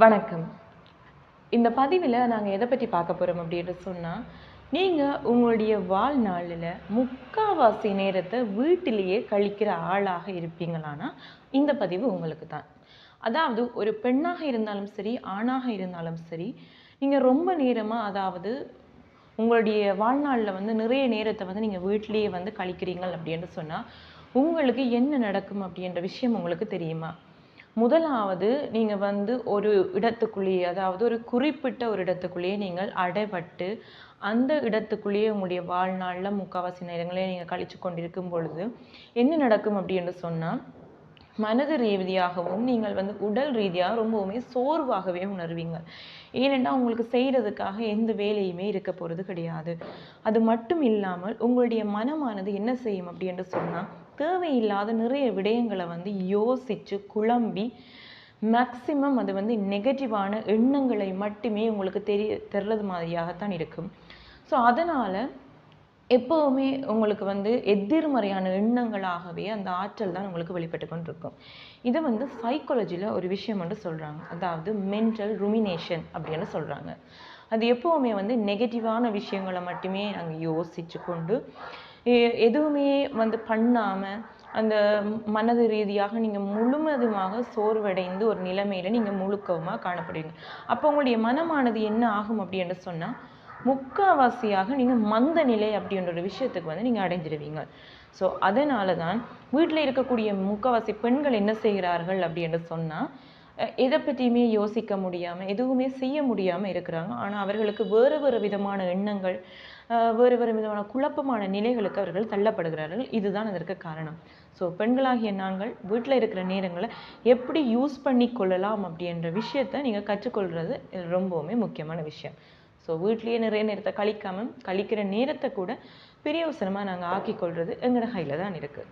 வணக்கம். இந்த பதிவில் நாங்கள் எதை பற்றி பார்க்க போகிறோம் அப்படின்னு சொன்னால், நீங்கள் உங்களுடைய வாழ்நாளில் முக்கால்வாசி நேரத்தை வீட்டிலேயே கழிக்கிற ஆளாக இருப்பீங்களானா இந்த பதிவு உங்களுக்கு தான். அதாவது ஒரு பெண்ணாக இருந்தாலும் சரி, ஆணாக இருந்தாலும் சரி, நீங்கள் ரொம்ப நேரமாக அதாவது உங்களுடைய வாழ்நாளில் நிறைய நேரத்தை நீங்கள் வீட்டிலேயே கழிக்கிறீங்க அப்படின்னு சொன்னால் உங்களுக்கு என்ன நடக்கும் அப்படின்ற விஷயம் உங்களுக்கு தெரியுமா? முதலாவது நீங்கள் ஒரு இடத்துக்குள்ளேயே அதாவது ஒரு குறிப்பிட்ட ஒரு இடத்துக்குள்ளேயே நீங்கள் அடைபட்டு அந்த இடத்துக்குள்ளேயே உங்களுடைய வாழ்நாளில் முக்கால்வாசி நேரங்களே நீங்கள் கழிச்சு கொண்டிருக்கும் பொழுது என்ன நடக்கும் அப்படின்னு சொன்னால், மனது ரீதியாகவும் நீங்கள் உடல் ரீதியாக ரொம்பவுமே சோர்வாகவே உணர்வீங்க. ஏனென்றால் உங்களுக்கு செய்கிறதுக்காக எந்த வேலையுமே இருக்க போகிறது கிடையாது. அது மட்டும் இல்லாமல் உங்களுடைய மனமானது என்ன செய்யும் அப்படின்னு சொன்னால், தேவையில்லாத நிறைய விடயங்களை யோசித்து குழம்பி மேக்சிமம் அது நெகட்டிவான எண்ணங்களை மட்டுமே உங்களுக்கு தெரிறது மாதிரியாகத்தான் இருக்கும். ஸோ அதனால் எப்போவுமே உங்களுக்கு எதிர்மறையான எண்ணங்களாகவே அந்த ஆற்றல் தான் உங்களுக்கு வெளிப்பட்டு கொண்டிருக்கும். இதை சைக்காலஜியில் ஒரு விஷயம் சொல்கிறாங்க. அதாவது மென்டல் ருமினேஷன் அப்படின்னு சொல்கிறாங்க. அது எப்போவுமே நெகட்டிவான விஷயங்களை மட்டுமே நாங்கள் யோசித்து கொண்டு எதுவுமே பண்ணாமல் அந்த மனது ரீதியாக நீங்கள் முழுவதுமாக சோர்வடைந்து ஒரு நிலைமையில் நீங்கள் முழுக்கமாக காணப்படுவீங்க. அப்போ உங்களுடைய மனமானது என்ன ஆகும் அப்படின்னு சொன்னால், முக்கால்வாசியாக நீங்கள் மந்த நிலை அப்படின்ற ஒரு விஷயத்துக்கு நீங்கள் அடைஞ்சிடுவீங்க. ஸோ அதனால தான் வீட்டில் இருக்கக்கூடிய முக்கால்வாசி பெண்கள் என்ன செய்கிறார்கள் அப்படின்னு சொன்னால், எதை பற்றியுமே யோசிக்க முடியாமல் எதுவுமே செய்ய முடியாமல் இருக்கிறாங்க. ஆனால் அவர்களுக்கு வேறு வேறு விதமான எண்ணங்கள், வேறு வேறு விதமான குழப்பமான நிலைகளுக்கு அவர்கள் தள்ளப்படுகிறார்கள். இதுதான் அதற்கு காரணம். ஸோ பெண்களாகிய நாங்கள் வீட்டில் இருக்கிற நேரங்களை எப்படி யூஸ் பண்ணி கொள்ளலாம் அப்படின்ற விஷயத்தை நீங்கள் கற்றுக்கொள்கிறது ரொம்பவுமே முக்கியமான விஷயம். ஸோ வீட்லேயே நிறைய நேரத்தை கழிக்காமல் கழிக்கிற நேரத்தை கூட பிரயோசனமாக நாங்கள் ஆக்கிக்கொள்வது எங்களோட கையில் தான் இருக்குது.